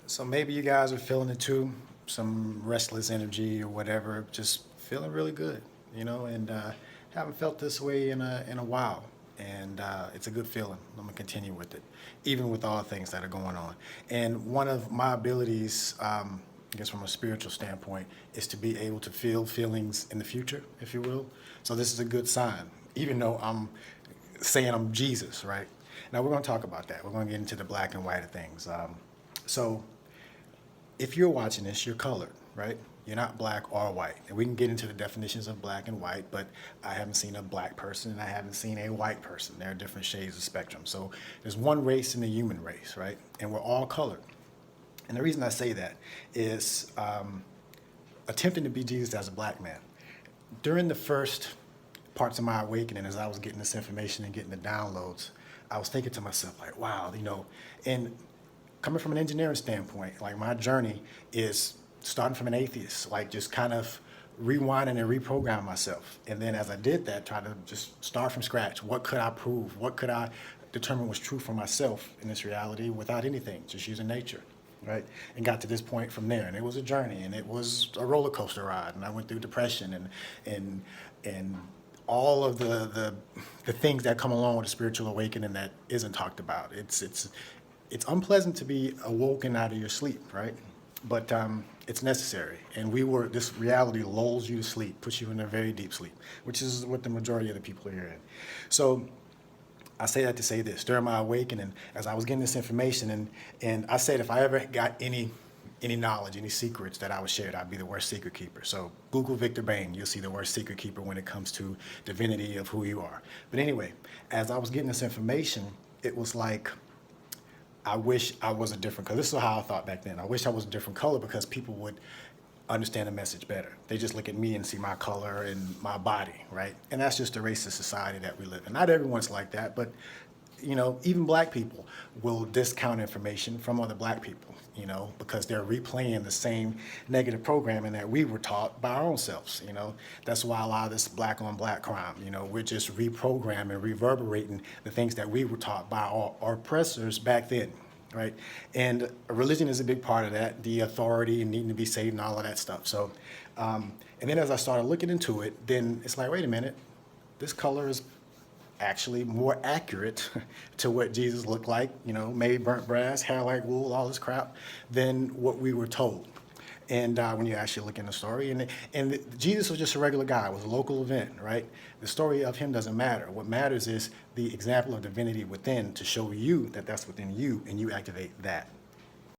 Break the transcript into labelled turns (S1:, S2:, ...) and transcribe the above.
S1: So maybe you guys are feeling it too, some restless energy or whatever, just feeling really good, and haven't felt this way in a while, and it's a good feeling. I'm gonna continue with it, even with all the things that are going on. And one of my abilities, I guess from a spiritual standpoint, is to be able to feel feelings in the future, if you will. So this is a good sign, even though I'm saying I'm Jesus, right? Now we're going to talk about that. We're going to get into the black and white of things. So if you're watching this, you're colored, right? You're not black or white. And we can get into the definitions of black and white, but I haven't seen a black person and I haven't seen a white person. There are different shades of spectrum. So there's one race in the human race, right? And we're all colored. And the reason I say that is attempting to be Jesus as a black man. During the first parts of my awakening, as I was getting this information and getting the downloads, I was thinking to myself, like, wow, and coming from an engineering standpoint, like my journey is starting from an atheist, like just kind of rewinding and reprogramming myself. And then as I did that, try to just start from scratch. What could I prove? What could I determine was true for myself in this reality without anything, just using nature, right? And got to this point from there. And it was a journey and it was a roller coaster ride. And I went through depression and all of the things that come along with a spiritual awakening that isn't talked about. It's unpleasant to be awoken out of your sleep, right? But it's necessary. And this reality lulls you to sleep, puts you in a very deep sleep, which is what the majority of the people are here in. So I say that to say this. During my awakening, as I was getting this information, and I said if I ever got any knowledge, any secrets that I would share, I'd be the worst secret keeper. So Google Victor Bain, you'll see the worst secret keeper when it comes to divinity of who you are. But anyway, as I was getting this information, it was like, I wish I was a different color. This is how I thought back then. I wish I was a different color because people would understand the message better. They just look at me and see my color and my body, right? And that's just the racist society that we live in. Not everyone's like that, but even black people will discount information from other black people, because they're replaying the same negative programming that we were taught by our own selves, That's why a lot of this black on black crime, we're just reprogramming, reverberating the things that we were taught by our oppressors back then, right? And religion is a big part of that, the authority and needing to be saved and all of that stuff. So, and then as I started looking into it, then it's like, wait a minute, this color is actually more accurate to what Jesus looked like, made burnt brass, hair like wool, all this crap, than what we were told. And when you actually look in the story, and Jesus was just a regular guy. It was a local event, right? The story of him doesn't matter. What matters is the example of divinity within to show you that that's within you, and you activate that.